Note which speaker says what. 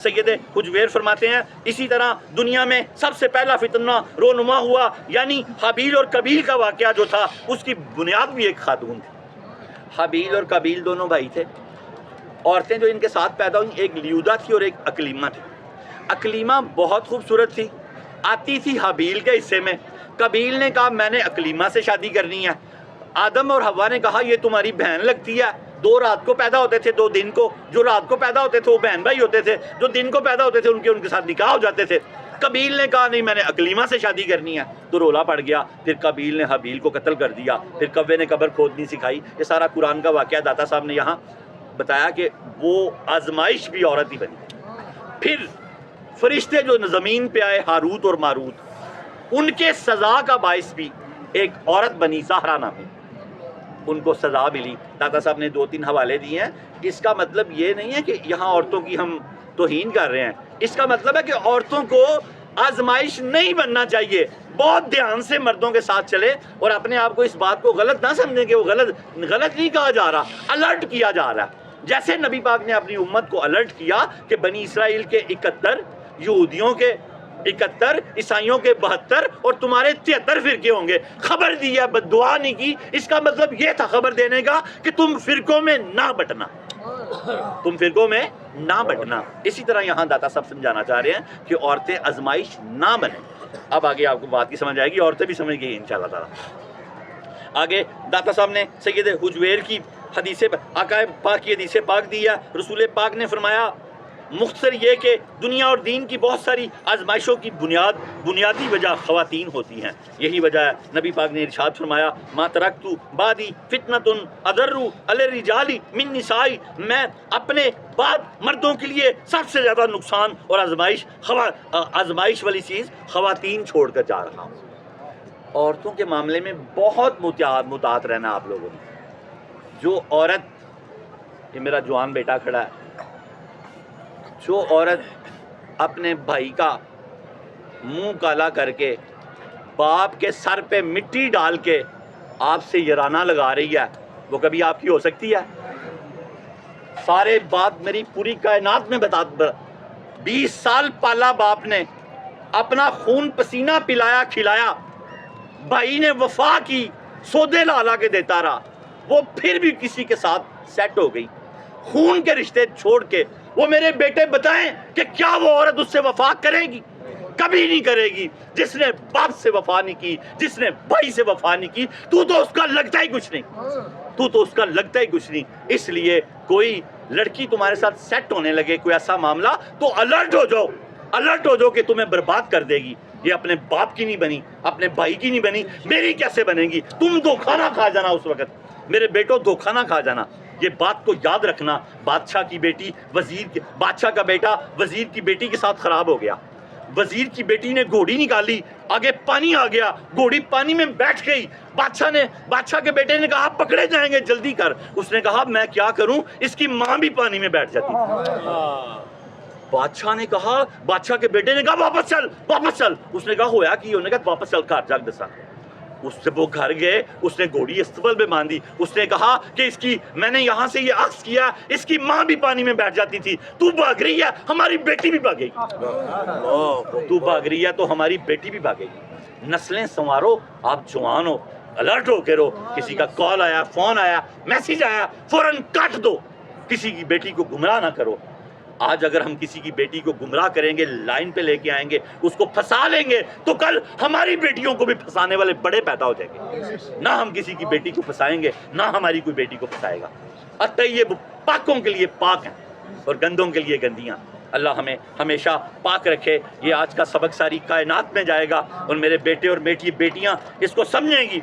Speaker 1: سید حجویر فرماتے ہیں اسی طرح دنیا میں سب سے پہلا فتنہ رونما ہوا، یعنی حابیل اور قابیل کا واقعہ جو تھا اس کی بنیاد بھی ایک خاتون تھی۔ حابیل اور قابیل دونوں بھائی تھے۔ عورتیں جو ان کے ساتھ پیدا ہوئیں، ایک لیودہ تھی اور ایک اکلیمہ تھی۔ اکلیمہ بہت خوبصورت تھی، آتی تھی حابیل کے حصے میں۔ قابیل نے کہا میں نے اکلیمہ سے شادی کرنی ہے۔ آدم اور حوا نے کہا یہ تمہاری بہن لگتی ہے۔ دو رات کو پیدا ہوتے تھے، دو دن کو۔ جو رات کو پیدا ہوتے تھے وہ بہن بھائی ہوتے تھے، جو دن کو پیدا ہوتے تھے ان کے ساتھ نکاح ہو جاتے تھے۔ قابیل نے کہا نہیں میں نے اکلیمہ سے شادی کرنی ہے، تو رولا پڑ گیا۔ پھر قابیل نے حابیل کو قتل کر دیا، پھر کوے نے قبر کھودنی سکھائی۔ یہ سارا قرآن کا واقعہ داتا صاحب نے یہاں بتایا کہ وہ آزمائش بھی عورت ہی بنی۔ پھر فرشتے جو زمین پہ آئے ہاروت اور ماروت، ان کے سزا کا باعث بھی ایک عورت بنی زہرا نامی، ان کو سزا ملی۔ داتا صاحب نے 2-3 حوالے دیے ہیں۔ اس کا مطلب یہ نہیں ہے کہ یہاں عورتوں کی ہم توہین کر رہے ہیں، اس کا مطلب ہے کہ عورتوں کو آزمائش نہیں بننا چاہیے۔ بہت دھیان سے مردوں کے ساتھ چلے اور اپنے آپ کو اس بات کو غلط نہ سمجھیں کہ وہ غلط نہیں کہا جا رہا، الرٹ کیا جا رہا ہے۔ جیسے نبی پاک نے اپنی امت کو الرٹ کیا کہ بنی اسرائیل کے 71، یہودیوں کے 71، عیسائیوں کے 72 اور تمہارے 73 فرقے ہوں گے۔ خبر دی ہے، بد دعا نہیں کی۔ اس کا مطلب یہ تھا خبر دینے کا کہ تم فرقوں میں نہ بٹنا، تم فرقوں میں نہ بٹنا۔ اسی طرح یہاں داتا صاحب سمجھانا چاہ رہے ہیں کہ عورتیں آزمائش نہ بنیں۔ اب آگے آپ کو بات کی سمجھ آئے گی، عورتیں بھی سمجھ گئی انشاءاللہ تعالیٰ۔ آگے داتا صاحب نے سید حجویر کی حدیث آقا پاک کی حدیث پاک دی ہے۔ رسول پاک نے فرمایا مختصر یہ کہ دنیا اور دین کی بہت ساری آزمائشوں کی بنیادی وجہ خواتین ہوتی ہیں۔ یہی وجہ ہے نبی پاک نے ارشاد فرمایا ما ترکت بعدی فتنۃ اضر علی الرجال من نساء، میں اپنے بعد مردوں کے لیے سب سے زیادہ نقصان اور آزمائش والی چیز خواتین چھوڑ کر جا رہا ہوں۔ عورتوں کے معاملے میں بہت محتاط رہنا آپ لوگوں نے۔ جو عورت، یہ میرا جوان بیٹا کھڑا ہے، جو عورت اپنے بھائی کا منہ کالا کر کے باپ کے سر پہ مٹی ڈال کے آپ سے یرانہ لگا رہی ہے، وہ کبھی آپ کی ہو سکتی ہے؟ سارے بات میری پوری کائنات میں بتا 20 سال پالا باپ نے، اپنا خون پسینہ پلایا کھلایا، بھائی نے وفا کی، سودے لا کے دیتا رہا، وہ پھر بھی کسی کے ساتھ سیٹ ہو گئی، خون کے رشتے چھوڑ کے۔ وہ میرے بیٹے بتائیں کہ کیا وہ عورت اس سے وفا کرے گی؟ کبھی نہیں کرے گی۔ جس نے باپ سے وفا نہیں کی، جس نے بھائی سے وفا نہیں کی، تو اس کا لگتا ہی کچھ نہیں، تو اس کا لگتا ہی کچھ نہیں۔ اس لیے کوئی لڑکی تمہارے ساتھ سیٹ ہونے لگے، کوئی ایسا معاملہ، تو الرٹ ہو جاؤ کہ تمہیں برباد کر دے گی۔ یہ اپنے باپ کی نہیں بنی، اپنے بھائی کی نہیں بنی، میری کیسے بنے گی؟ تم دھوکہ نہ کھا جانا اس وقت، میرے بیٹوں دھوکہ نہ کھا جانا۔ یہ بات کو یاد رکھنا۔ بادشاہ کی بیٹی بادشاہ کا بیٹا وزیر کی بیٹی کے ساتھ خراب ہو گیا۔ وزیر کی بیٹی نے گھوڑی نکالی، آگے پانی آ گیا، گھوڑی پانی میں بیٹھ گئی۔ بادشاہ کے بیٹے نے کہا پکڑے جائیں گے، جلدی کر۔ اس نے کہا میں کیا کروں، اس کی ماں بھی پانی میں بیٹھ جاتی۔ بادشاہ کے بیٹے نے کہا واپس چل۔ اس نے کہا ہویا کی؟ انہوں نے کہا واپس چل گھر جاگ دسا۔ اس سے وہ گھر گئے، اس نے گھوڑی استبل میں باندھی۔ اس نے کہا کہ میں نے یہاں سے یہ عکس کیا، اس کی ماں بھی پانی میں بیٹھ جاتی تھی، تو بھاگ رہی ہے، ہماری بیٹی بھی بھاگے گی۔ تو بھاگ رہی ہے تو ہماری بیٹی بھی بھاگے گی۔ نسلیں سنوارو، آپ جوان ہو، الرٹ ہو کے رہو۔ کسی کا کال آیا، فون آیا، میسج آیا، فوراً کاٹ دو۔ کسی کی بیٹی کو گمراہ نہ کرو۔ آج اگر ہم کسی کی بیٹی کو گمراہ کریں گے، لائن پہ لے کے آئیں گے، اس کو پھنسا لیں گے، تو کل ہماری بیٹیوں کو بھی پھنسانے والے بڑے پیدا ہو جائیں گے۔ نہ ہم کسی کی بیٹی کو پھنسائیں گے، نہ ہماری کوئی بیٹی کو پھنسائے گا۔ الطیب پاکوں کے لیے پاک ہیں اور گندوں کے لیے گندیاں۔ اللہ ہمیں ہمیشہ پاک رکھے۔ یہ آج کا سبق ساری کائنات میں جائے گا اور میرے بیٹے اور بیٹیاں اس کو سمجھیں گی۔